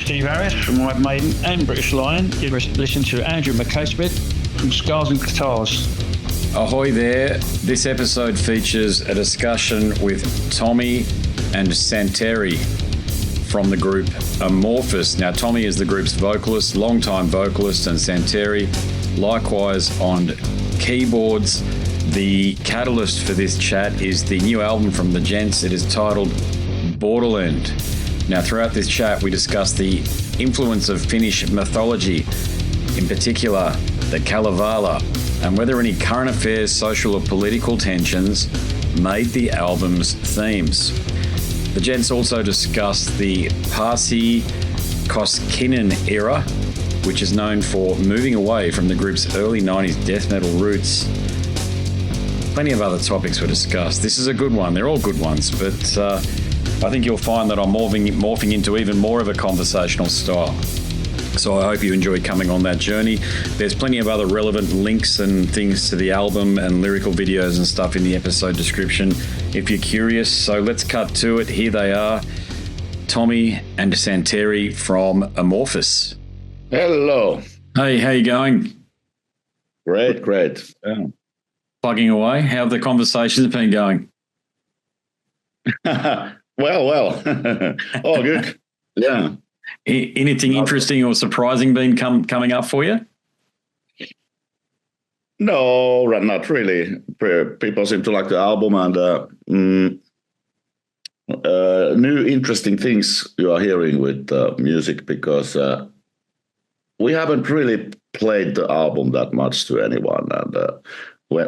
Steve Harris from White Maiden and British Lion. You're listening to Andrew McCaspid from Scars and Guitars. Ahoy there. This episode features a discussion with Tomi and Santeri from the group Amorphis. Now, Tomi is the group's vocalist, longtime vocalist, and Santeri likewise on keyboards. The catalyst for this chat is the new album from the gents. It is titled Borderland. Now, throughout this chat, we discuss the influence of Finnish mythology, in particular the Kalevala, and whether any current affairs, social or political tensions made the album's themes. The gents also discuss the Pasi Koskinen era, which is known for moving away from the group's early 90s death metal roots. Plenty of other topics were discussed. This is a good one. They're all good ones, but I think you'll find that I'm morphing into even more of a conversational style. So I hope you enjoy coming on that journey. There's plenty of other relevant links and things to the album and lyrical videos and stuff in the episode description if you're curious. So let's cut to it. Here they are, Tomi and Santeri from Amorphis. Hello. Hey, how you going? Great. Yeah. Plugging away. How have the conversations been going? Well. All good. Yeah. Anything interesting or surprising been coming up for you? No, not really. People seem to like the album, and new interesting things you are hearing with music, because we haven't really played the album that much to anyone. And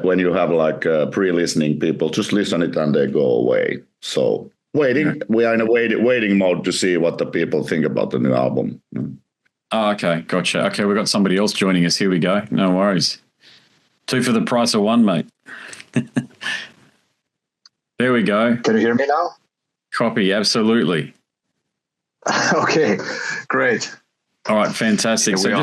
when you have like pre-listening, people just listen it and they go away. So we are in a waiting mode to see what the people think about the new album. Oh, okay, gotcha. Okay, we've got somebody else joining us. Here we go. No worries. 2 for the price of 1, mate. There we go. Can you hear me now? Copy, absolutely. Okay, great. All right, fantastic. So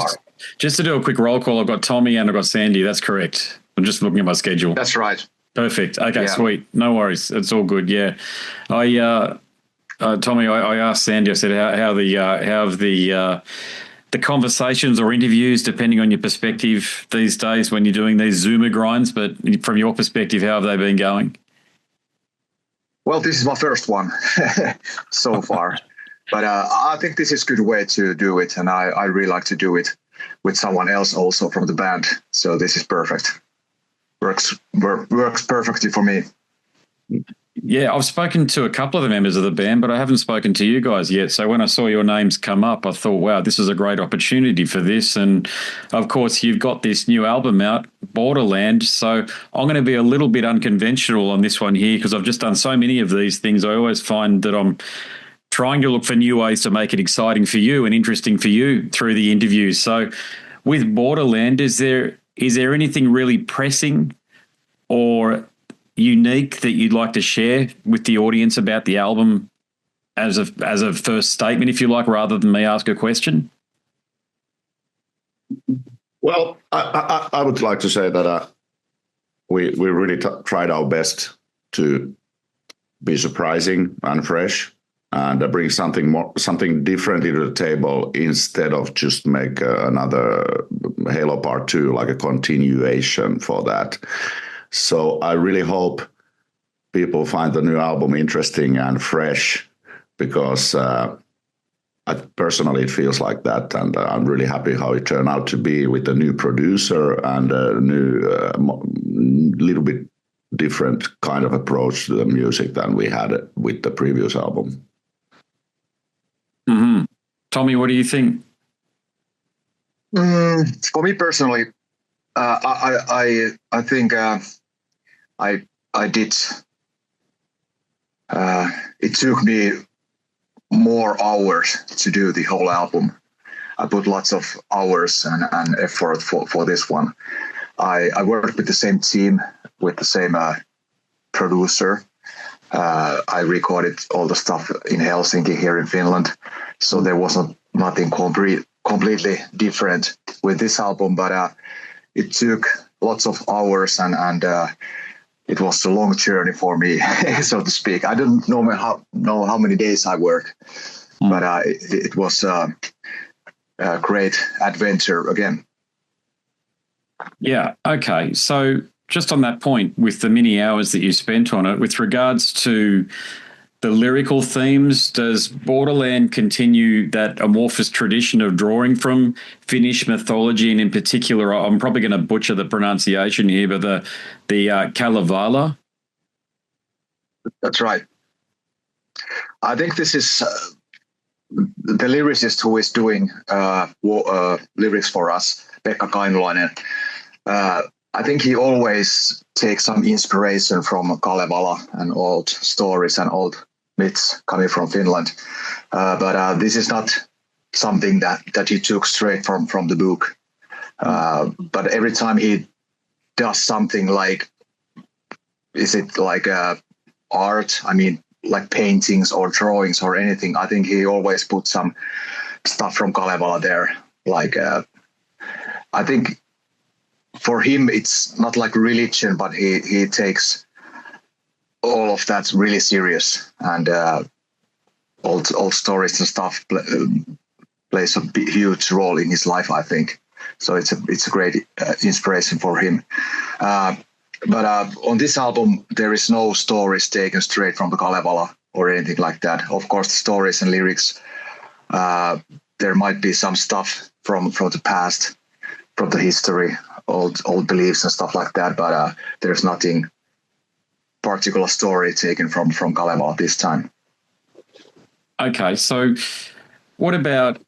just to do a quick roll call, I've got Tomi and I've got Sandy. That's correct. I'm just looking at my schedule. That's right. Perfect. Okay, Sweet. No worries. It's all good. Yeah. Tomi, I asked Sandy, I said, how have the conversations or interviews, depending on your perspective these days when you're doing these Zoomer grinds, but from your perspective, how have they been going? Well, this is my first one so far, but I think this is a good way to do it. And I really like to do it with someone else also from the band. So this is perfect. Works perfectly for me. Yeah, I've spoken to a couple of the members of the band, but I haven't spoken to you guys yet. So when I saw your names come up, I thought, wow, this is a great opportunity for this. And of course, you've got this new album out, Borderland. So I'm going to be a little bit unconventional on this one here, because I've just done so many of these things. I always find that I'm trying to look for new ways to make it exciting for you and interesting for you through the interviews. So with Borderland, is there anything really pressing or unique that you'd like to share with the audience about the album as a first statement, if you like, rather than me ask a question? Well, I would like to say that we really tried our best to be surprising and fresh and bring something different to the table, instead of just make another Halo Part 2, like a continuation for that. So I really hope people find the new album interesting and fresh, because personally it feels like that, and I'm really happy how it turned out to be with a new producer and a new, little bit different kind of approach to the music than we had with the previous album. Mm-hmm. Tomi, what do you think? For me personally, I think I did. It took me more hours to do the whole album. I put lots of hours and effort for this one. I worked with the same team, with the same producer. I recorded all the stuff in Helsinki, here in Finland. So there wasn't nothing completely different with this album, but it took lots of hours and it was a long journey for me, so to speak. I don't know how many days I worked but it was a great adventure again. Yeah. Okay. So just on that point, with the many hours that you spent on it, with regards to the lyrical themes, does Borderland continue that Amorphis tradition of drawing from Finnish mythology, and in particular, I'm probably going to butcher the pronunciation here, but the Kalevala? That's right. I think this is the lyricist who is doing lyrics for us, Pekka Kainulainen. I think he always takes some inspiration from Kalevala and old stories and old myths coming from Finland. But this is not something that he took straight from the book. But every time he does something like, is it like art? I mean, like paintings or drawings or anything. I think he always puts some stuff from Kalevala there. Like, I think for him, it's not like religion, but he takes all of that really serious, and old stories and stuff plays a huge role in his life, I think. So it's a great inspiration for him. But on this album, there is no stories taken straight from the Kalevala or anything like that. Of course, the stories and lyrics, there might be some stuff from the past, from the history, old beliefs and stuff like that. But there's nothing particular story taken from Kalevala this time. Okay, so what about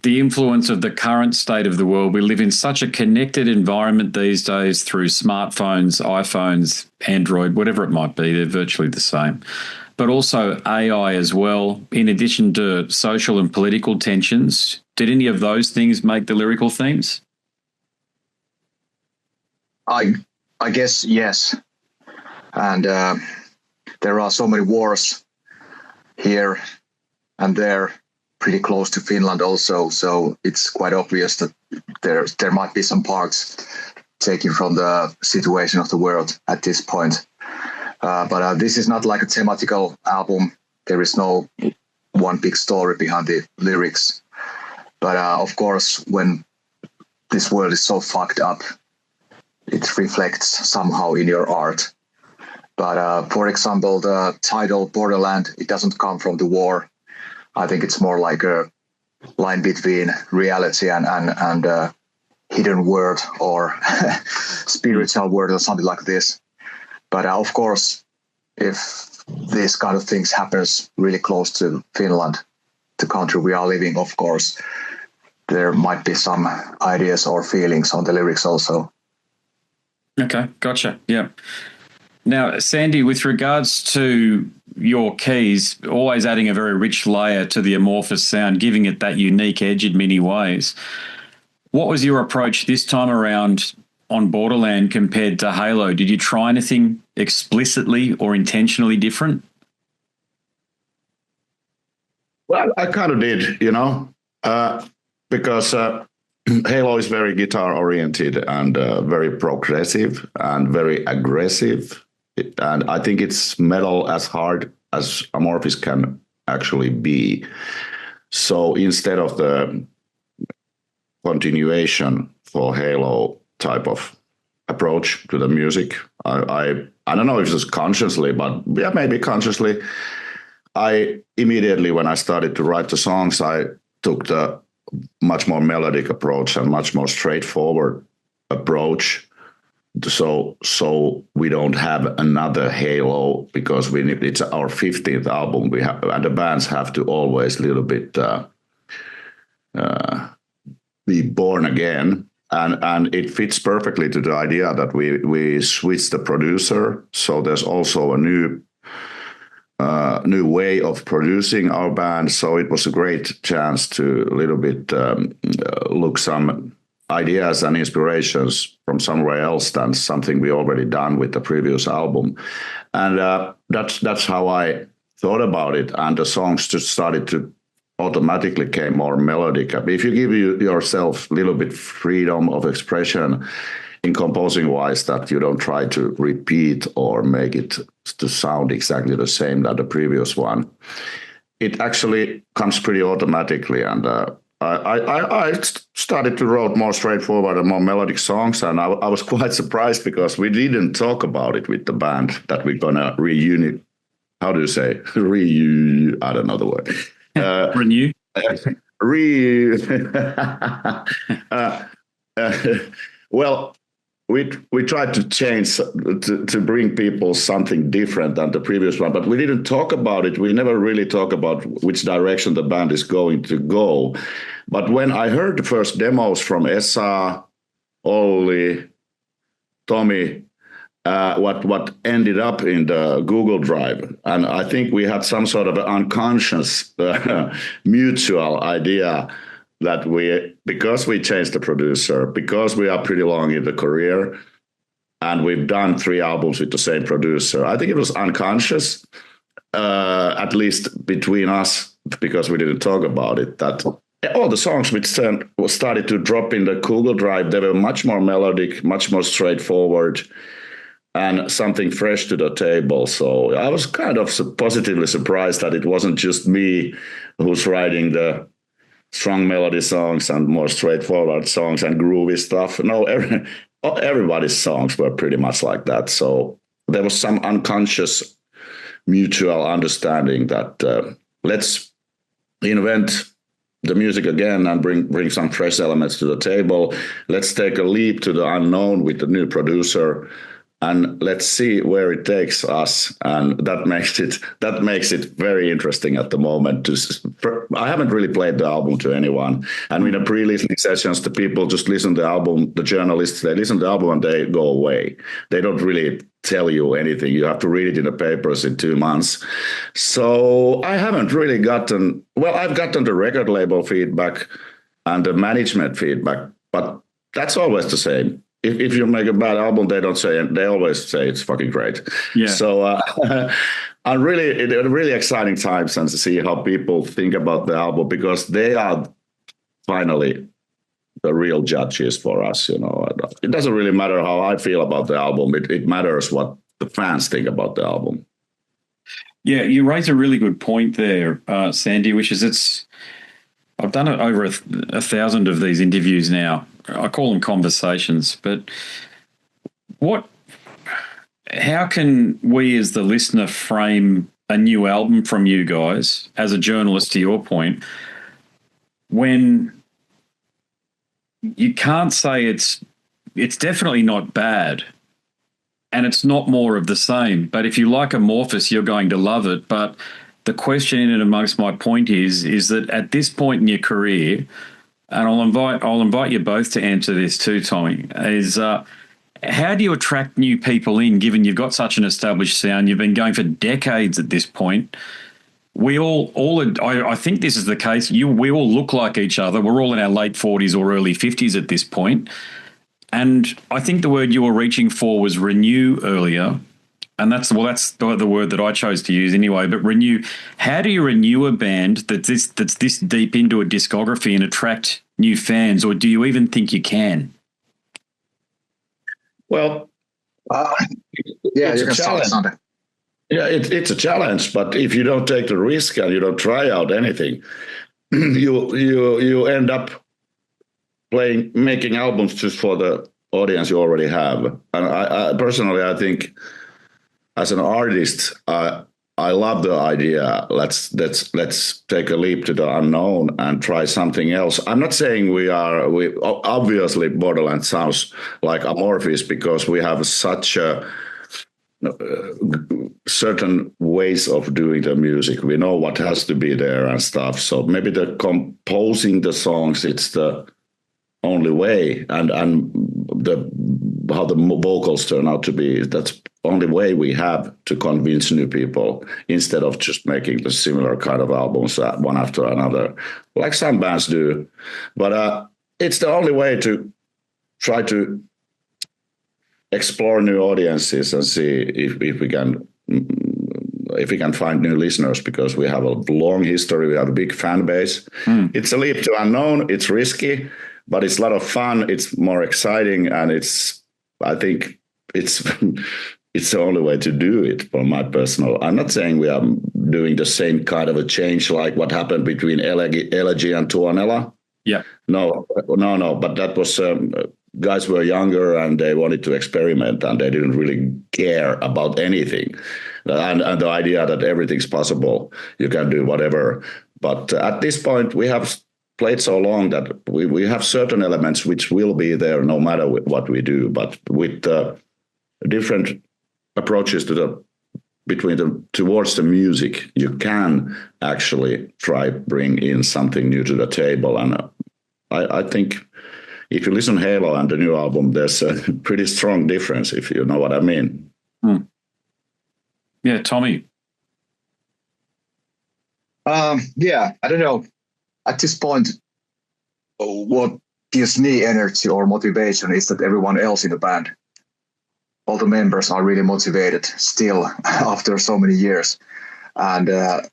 the influence of the current state of the world? We live in such a connected environment these days through smartphones, iPhones, Android, whatever it might be, they're virtually the same. But also AI as well, in addition to social and political tensions. Did any of those things make the lyrical themes? I guess yes. And there are so many wars here and there, pretty close to Finland also. So it's quite obvious that there might be some parts taken from the situation of the world at this point. But this is not like a thematical album. There is no one big story behind the lyrics. But of course, when this world is so fucked up, it reflects somehow in your art. But for example, the title Borderland, it doesn't come from the war. I think it's more like a line between reality and hidden world or spiritual world or something like this. But of course, if these kind of things happens really close to Finland, the country we are living, of course, there might be some ideas or feelings on the lyrics also. Okay, gotcha. Yeah. Now, Sandy, with regards to your keys, always adding a very rich layer to the Amorphis sound, giving it that unique edge in many ways. What was your approach this time around on Borderland compared to Halo? Did you try anything explicitly or intentionally different? Well, I kind of did, because Halo is very guitar-oriented and very progressive and very aggressive. And I think it's metal as hard as Amorphis can actually be. So instead of the continuation for Halo type of approach to the music, I don't know if it's consciously, but yeah, maybe consciously, I immediately, when I started to write the songs, I took the much more melodic approach and much more straightforward approach. So we don't have another Halo, because it's our 15th album. We have, and the bands have to always a little bit be born again, and it fits perfectly to the idea that we switch the producer. So there's also a new way of producing our band. So it was a great chance to a little bit look some ideas and inspirations from somewhere else than something we already done with the previous album. And that's how I thought about it. And the songs just started to automatically came more melodic. If you give yourself a little bit freedom of expression in composing wise, that you don't try to repeat or make it to sound exactly the same as the previous one, it actually comes pretty automatically. And I started to write more straightforward and more melodic songs. And I was quite surprised because we didn't talk about it with the band that we're going to reunite. How do you say? I don't know the word. Renew? Well, we tried to change to bring people something different than the previous one, but we didn't talk about it. We never really talk about which direction the band is going to go. But when I heard the first demos from Esa, Olli, Tomi, what ended up in the Google Drive, and I think we had some sort of an unconscious mutual idea that because we changed the producer, because we are pretty long in the career, and we've done 3 albums with the same producer, I think it was unconscious, at least between us, because we didn't talk about it, that all the songs which started to drop in the Google Drive, they were much more melodic, much more straightforward, and something fresh to the table. So I was kind of positively surprised that it wasn't just me who's writing the strong melody songs and more straightforward songs and groovy stuff. No, everybody's songs were pretty much like that. So there was some unconscious mutual understanding that let's invent the music again and bring some fresh elements to the table. Let's take a leap to the unknown with the new producer, and let's see where it takes us. And that makes it very interesting at the moment. I haven't really played the album to anyone, and in the pre-listening sessions, the people just listen to the album. The journalists, they listen to the album and they go away. They don't really tell you anything. You have to read it in the papers in 2 months. So I haven't really gotten. Well, I've gotten the record label feedback and the management feedback, but that's always the same. If you make a bad album, they always say it's fucking great. Yeah. So I'm really exciting times, and to see how people think about the album, because they are finally the real judges for us. You know, it doesn't really matter how I feel about the album. It matters what the fans think about the album. Yeah, you raise a really good point there, Sandy, which is I've done it over 1,000 of these interviews now. I call them conversations, but how can we as the listener frame a new album from you guys, as a journalist, to your point, when you can't say it's definitely not bad and it's not more of the same, but if you like Amorphis, you're going to love it. But the question in and amongst my point is that at this point in your career, and I'll invite you both to answer this too, Tomi, is how do you attract new people in, given you've got such an established sound? You've been going for decades at this point. We I think this is the case. We all look like each other. We're all in our late 40s or early 50s at this point. And I think the word you were reaching for was renew earlier. And that's the word that I chose to use anyway. But renew. How do you renew a band that's this deep into a discography and attract new fans, or do you even think you can? Well, it's a challenge. Yeah, it's a challenge. But if you don't take the risk and you don't try out anything, you end up making albums just for the audience you already have. And I personally, I think, as an artist, I love the idea. Let's take a leap to the unknown and try something else. I'm not saying we obviously Borderland sounds like Amorphis because we have such a certain ways of doing the music. We know what has to be there and stuff. So maybe the composing the songs, it's the only way, and how the vocals turn out to be, that's only way we have to convince new people, instead of just making the similar kind of albums one after another, like some bands do. But it's the only way to try to explore new audiences and see if we can find new listeners, because we have a long history, we have a big fan base. It's a leap to unknown, it's risky, but it's a lot of fun, it's more exciting, and I think it's it's the only way to do it for my personal. I'm not saying we are doing the same kind of a change like what happened between Elegy and Tuonela. Yeah. No. But that was guys were younger and they wanted to experiment and they didn't really care about anything. And the idea that everything's possible, you can do whatever. But at this point, we have played so long that we have certain elements which will be there no matter what we do. But with different approaches towards the music, you can actually try bring in something new to the table. And I think if you listen to Halo and the new album, there's a pretty strong difference, if you know what I mean. Yeah, Tomi. Yeah, I don't know. At this point, what gives me energy or motivation is that everyone else in the band, all the members are really motivated still after so many years. And as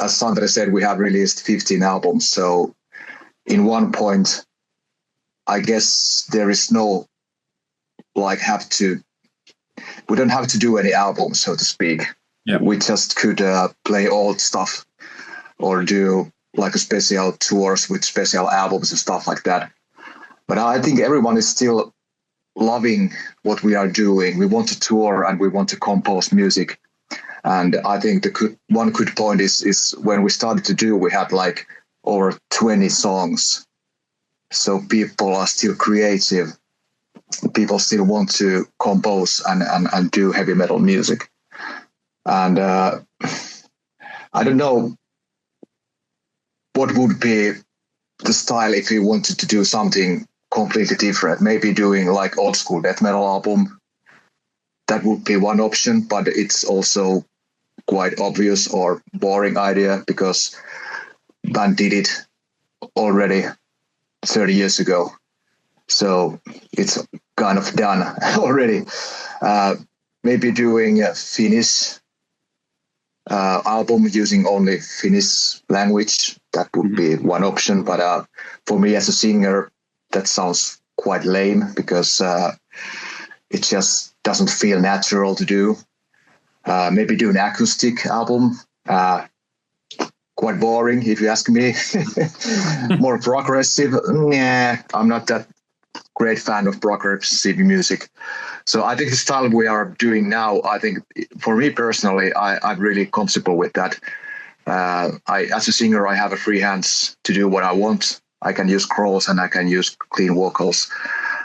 Santeri said, we have released 15 albums. So in one point, I guess there is no we don't have to do any albums, so to speak. Yeah. We just could play old stuff or do like a special tours with special albums and stuff like that. But I think everyone is still loving what we are doing. We want to tour and we want to compose music. And I think one good point is when we started to do, we had like over 20 songs. So people are still creative. People still want to compose and do heavy metal music. And I don't know what would be the style if we wanted to do something completely different. Maybe doing like old school death metal album. That would be one option, but it's also quite obvious or boring idea because band did it already 30 years ago. So it's kind of done already. Maybe doing a Finnish album using only Finnish language. That would be one option. But for me as a singer, that sounds quite lame because it just doesn't feel natural to do. Maybe do an acoustic album. Quite boring, if you ask me. More progressive. Nah, I'm not that great fan of progressive music. So I think the style we are doing now, I think for me personally, I'm really comfortable with that. As a singer, I have a free hands to do what I want. I can use crawls and I can use clean vocals.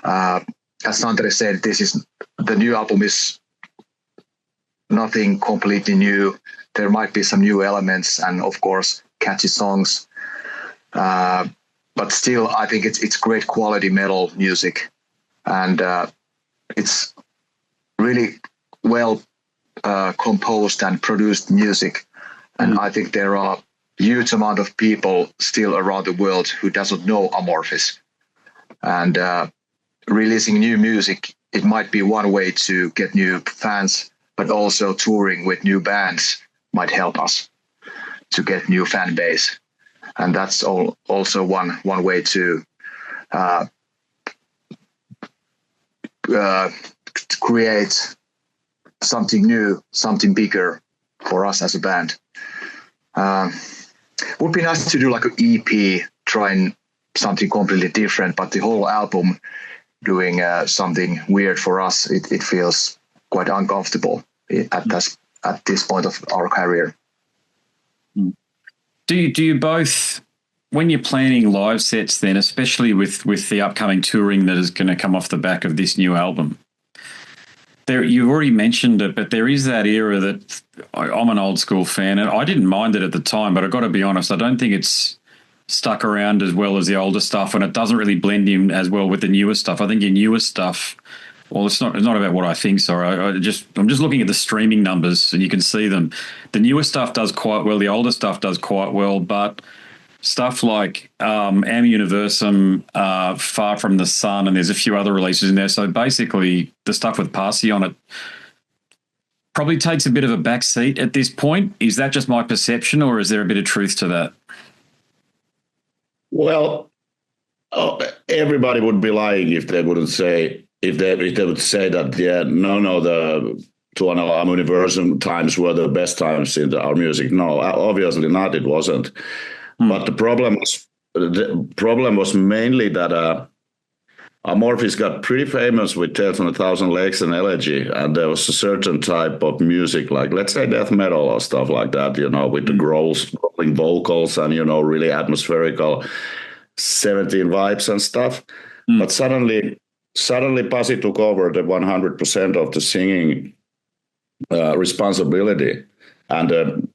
As Santeri said, the new album is nothing completely new. There might be some new elements and, of course, catchy songs. But still, I think it's great quality metal music. And it's really well composed and produced music. And I think there are a huge amount of people still around the world who doesn't know Amorphis. And releasing new music, it might be one way to get new fans, but also touring with new bands might help us to get new fan base. And that's also one way to create something new, something bigger for us as a band. Would be nice to do like an EP, trying something completely different, but the whole album doing something weird for us, it feels quite uncomfortable at this point of our career. Do you both, when you're planning live sets then, especially with the upcoming touring that is going to come off the back of this new album, you've already mentioned it, but there is that era that I'm an old school fan and I didn't mind it at the time, but I've got to be honest, I don't think it's stuck around as well as the older stuff and it doesn't really blend in as well with the newer stuff. I think your newer stuff, well, it's not about what I think, sorry. I'm just looking at the streaming numbers and you can see them. The newer stuff does quite well. The older stuff does quite well, but stuff like Am Universum, Far From the Sun, and there's a few other releases in there. So basically the stuff with Pasi on it probably takes a bit of a back seat at this point. Is that just my perception or is there a bit of truth to that? Well, everybody would be lying if they wouldn't say, if they would say that, yeah, no, the Tuonela Universum times were the best times in our music. No, obviously not. It wasn't. But the problem was mainly that Amorphis got pretty famous with Tales from a Thousand Lakes and Elegy, and there was a certain type of music, like let's say death metal or stuff like that, with the growling vocals and really atmospherical 17 vibes and stuff. But suddenly Pasi took over the 100% of the singing responsibility, and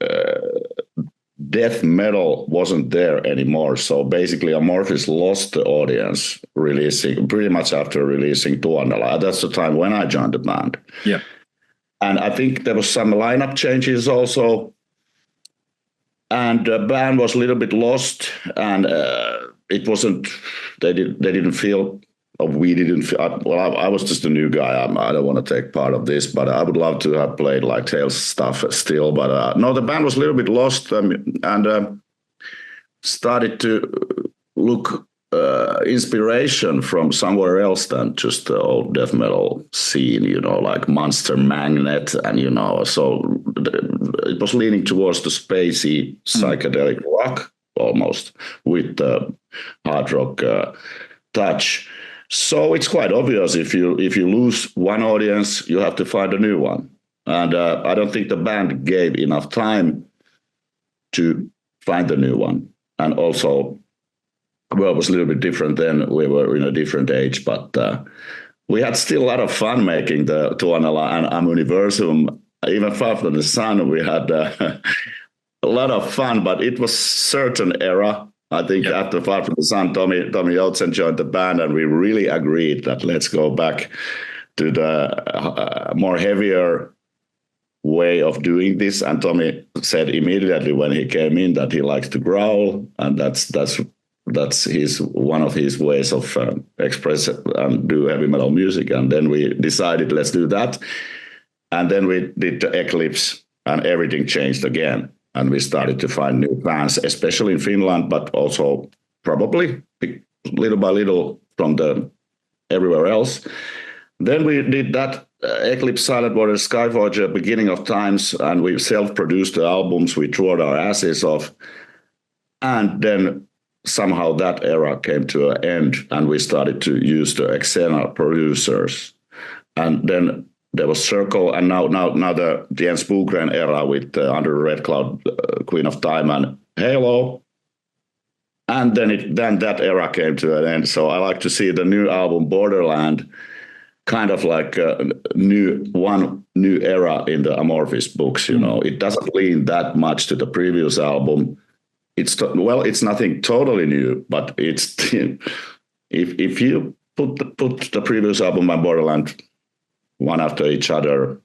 death metal wasn't there anymore. So basically Amorphis lost the audience pretty much after releasing Tuonela. That's the time when I joined the band. Yeah. And I think there was some lineup changes also. And the band was a little bit lost, and it wasn't, they didn't feel, or we didn't feel, I was just a new guy. I don't want to take part of this, but I would love to have played like Tales stuff still. But no, the band was a little bit lost, and started to look inspiration from somewhere else than just the old death metal scene, like Monster Magnet, and so it was leaning towards the spacey psychedelic rock almost with the hard rock touch. So it's quite obvious if you lose one audience, you have to find a new one. And I don't think the band gave enough time to find the new one. And also, well, it was a little bit different then. We were in a different age, but we had still a lot of fun making the Tuonela and Universum. Even Far From the Sun, we had a lot of fun, but it was certain era. I think after Far From the Sun, Tomi Joutsen joined the band, and we really agreed that let's go back to the more heavier way of doing this. And Tomi said immediately when he came in that he likes to growl, and that's one of his ways of express and do heavy metal music. And then we decided let's do that. And then we did the Eclipse, and everything changed again. And we started to find new fans, especially in Finland, but also probably little by little from everywhere else. Then we did that Eclipse, Silent Water, Skyforger, Beginning of Times, and we self-produced the albums. We toured our asses off. And then somehow that era came to an end, and we started to use the external producers. And then there was Circle, and now the Jens Bogren era with Under the Red Cloud, Queen of Time, and Halo. And then that era came to an end. So I like to see the new album Borderland kind of like a new era in the Amorphis books. It doesn't lean that much to the previous album. It's nothing totally new, but it's if you put the previous album and Borderland one after each other,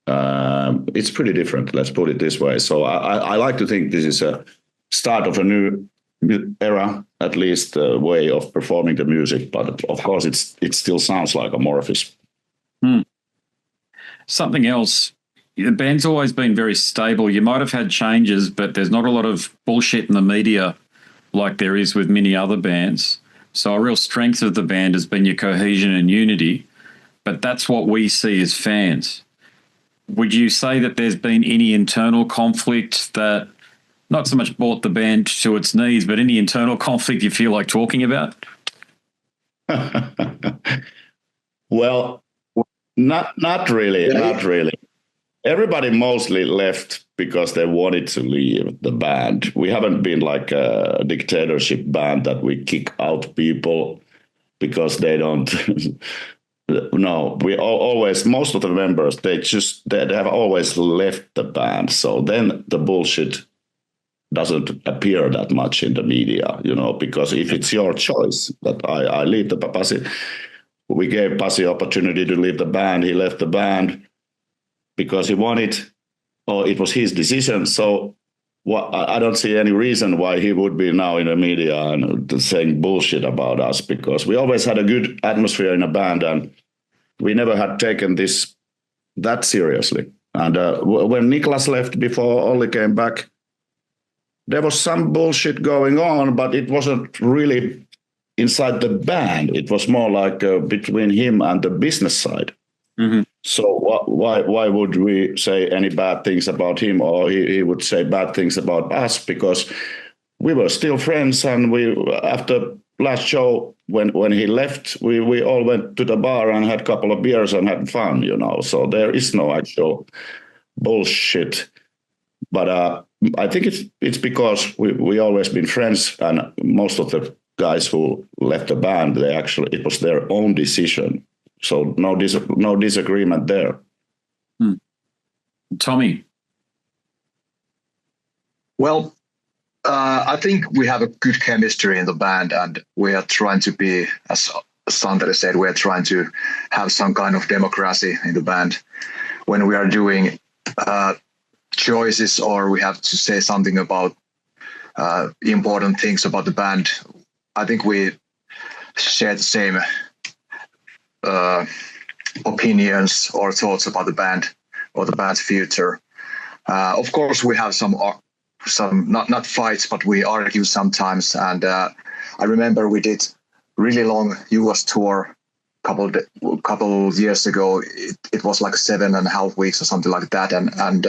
it's pretty different. Let's put it this way. So I like to think this is a start of a new era, at least way of performing the music. But of course, it still sounds like Amorphis. Something else. The band's always been very stable. You might have had changes, but there's not a lot of bullshit in the media like there is with many other bands. So a real strength of the band has been your cohesion and unity. But that's what we see as fans. Would you say that there's been any internal conflict that not so much brought the band to its knees, but any internal conflict you feel like talking about? Well, not really. Not really. Everybody mostly left because they wanted to leave the band. We haven't been like a dictatorship band that we kick out people because they don't... No, we always, most of the members, they have always left the band. So then the bullshit doesn't appear that much in the media, because if it's your choice that I leave the Pasi, we gave Pasi opportunity to leave the band. He left the band because he wanted, or it was his decision. So I don't see any reason why he would be now in the media and saying bullshit about us, because we always had a good atmosphere in a band and we never had taken this that seriously. And when Niklas left before Olli came back, there was some bullshit going on, but it wasn't really inside the band. It was more like between him and the business side. Mm-hmm. So why would we say any bad things about him, or he would say bad things about us? Because we were still friends, and we, after last show, when he left, we all went to the bar and had a couple of beers and had fun, So there is no actual bullshit. But I think it's because we always been friends, and most of the guys who left the band, it was their own decision. So no disagreement there. Tomi. Well, I think we have a good chemistry in the band, and we are trying to be, as Santeri said, we are trying to have some kind of democracy in the band. When we are doing choices, or we have to say something about important things about the band, I think we share the same opinions or thoughts about the band or the band's future. Of course, we have some not fights, but we argue sometimes. And I remember we did really long US tour couple years ago. It was like 7.5 weeks or something like that. And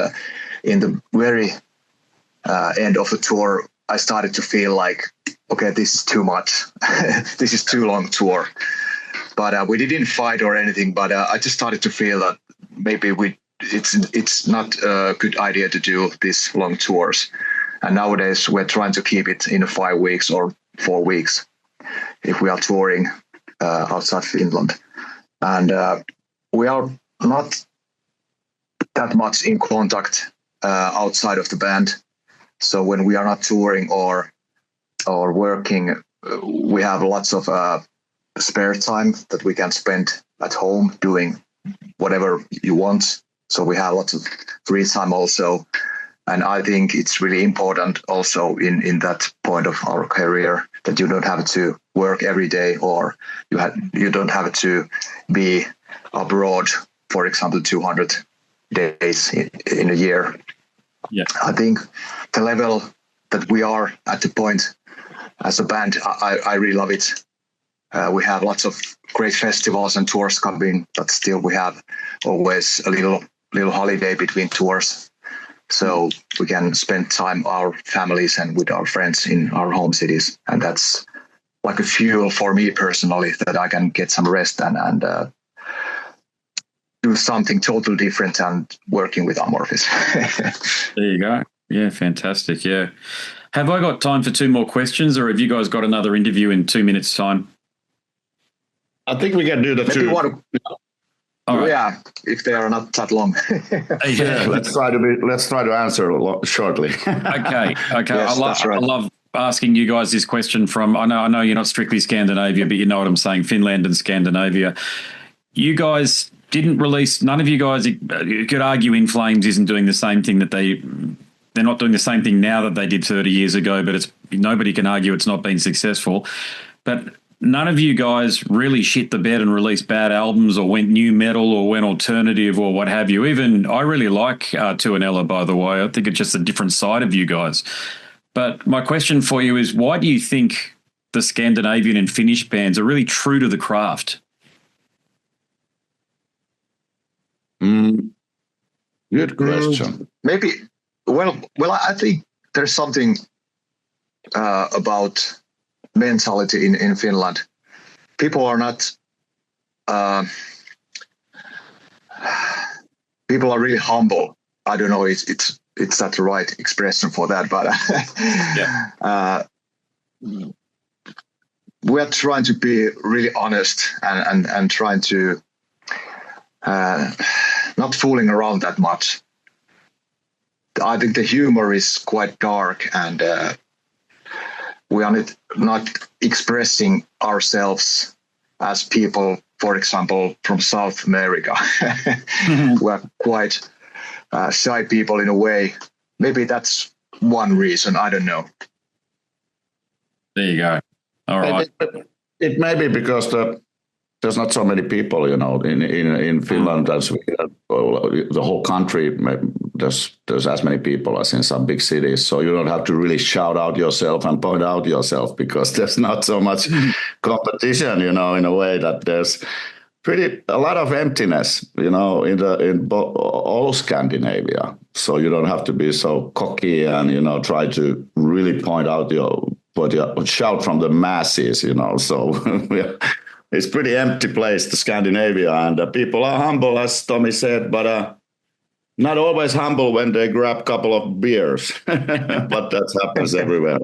in the very end of the tour, I started to feel like, okay, this is too much. This is too long tour. But we didn't fight or anything. But I just started to feel that maybe it's not a good idea to do these long tours. And nowadays we're trying to keep it in 5 weeks or 4 weeks if we are touring outside Finland. And we are not that much in contact outside of the band. So when we are not touring or working, we have lots of spare time that we can spend at home doing whatever you want. So we have lots of free time also. And I think it's really important also in that point of our career that you don't have to work every day, or you don't have to be abroad, for example, 200 days in a year. Yeah. I think the level that we are at the point as a band, I really love it. We have lots of great festivals and tours coming, but still we have always a little holiday between tours. So we can spend time our families and with our friends in our home cities. And that's like a fuel for me personally, that I can get some rest and do something totally different and working with Amorphis. There you go. Yeah, fantastic. Yeah. Have I got time for 2 more questions, or have you guys got another interview in 2 minutes' time? I think we can do the Maybe 2. All right. Yeah, if they are not that long. Yeah, let's try to answer shortly. Okay. Yes, that's right. I love asking you guys this question from, I know you're not strictly Scandinavia, but you know what I'm saying, Finland and Scandinavia. You guys didn't release, none of you guys, you could argue In Flames isn't doing the same thing that they're not doing the same thing now that they did 30 years ago, but nobody can argue it's not been successful. But none of you guys really shit the bed and released bad albums or went new metal or went alternative or what have you. Even I really like Tuonela, by the way. I think it's just a different side of you guys. But my question for you is, why do you think the Scandinavian and Finnish bands are really true to the craft? Good question. Maybe, well, I think there's something about mentality in Finland. People are not. People are really humble. I don't know. It's not the right expression for that, but we are trying to be really honest and trying to not fooling around that much. I think the humor is quite dark, and we are not expressing ourselves as people, for example, from South America. We are quite shy people in a way. Maybe that's one reason. I don't know. There you go. All right. It may be because there's not so many people, in Finland as the whole country. There's as many people as in some big cities, so you don't have to really shout out yourself and point out yourself, because there's not so much competition, in a way that there's a lot of emptiness, in all Scandinavia. So you don't have to be so cocky and try to really point out shout from the masses. So it's pretty empty place, the Scandinavia, and people are humble, as Tomi said, but not always humble when they grab a couple of beers. But that happens everywhere.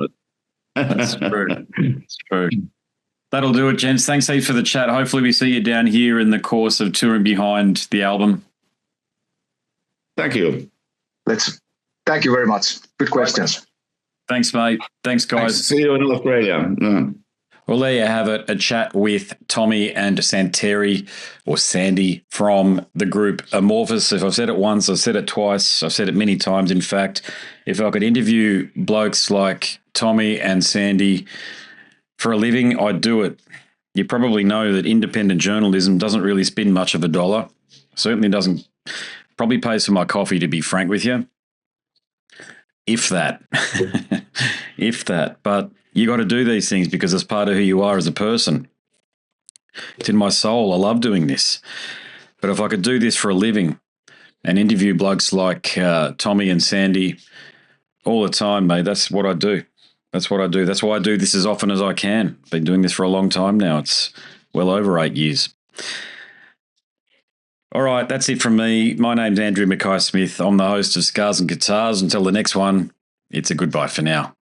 That's true. It's true. That'll do it, gents. Thanks heaps for the chat. Hopefully we see you down here in the course of touring behind the album. Thank you. Thank you very much. Good questions. Thanks, mate. Thanks, guys. See you in Australia. Yeah. Well, there you have it, a chat with Tomi and Santeri, or Sandy, from the group Amorphis. If I've said it once, I've said it twice, I've said it many times, in fact. If I could interview blokes like Tomi and Sandy for a living, I'd do it. You probably know that independent journalism doesn't really spin much of a dollar. Certainly doesn't. Probably pays for my coffee, to be frank with you. If that. If that. But you got to do these things because it's part of who you are as a person. It's in my soul. I love doing this. But if I could do this for a living and interview blokes like Tomi and Sandy all the time, mate, that's what I do. That's what I do. That's why I do this as often as I can. Been doing this for a long time now. It's well over 8 years. All right, that's it from me. My name's Andrew Mackay-Smith. I'm the host of Scars and Guitars. Until the next one, it's a goodbye for now.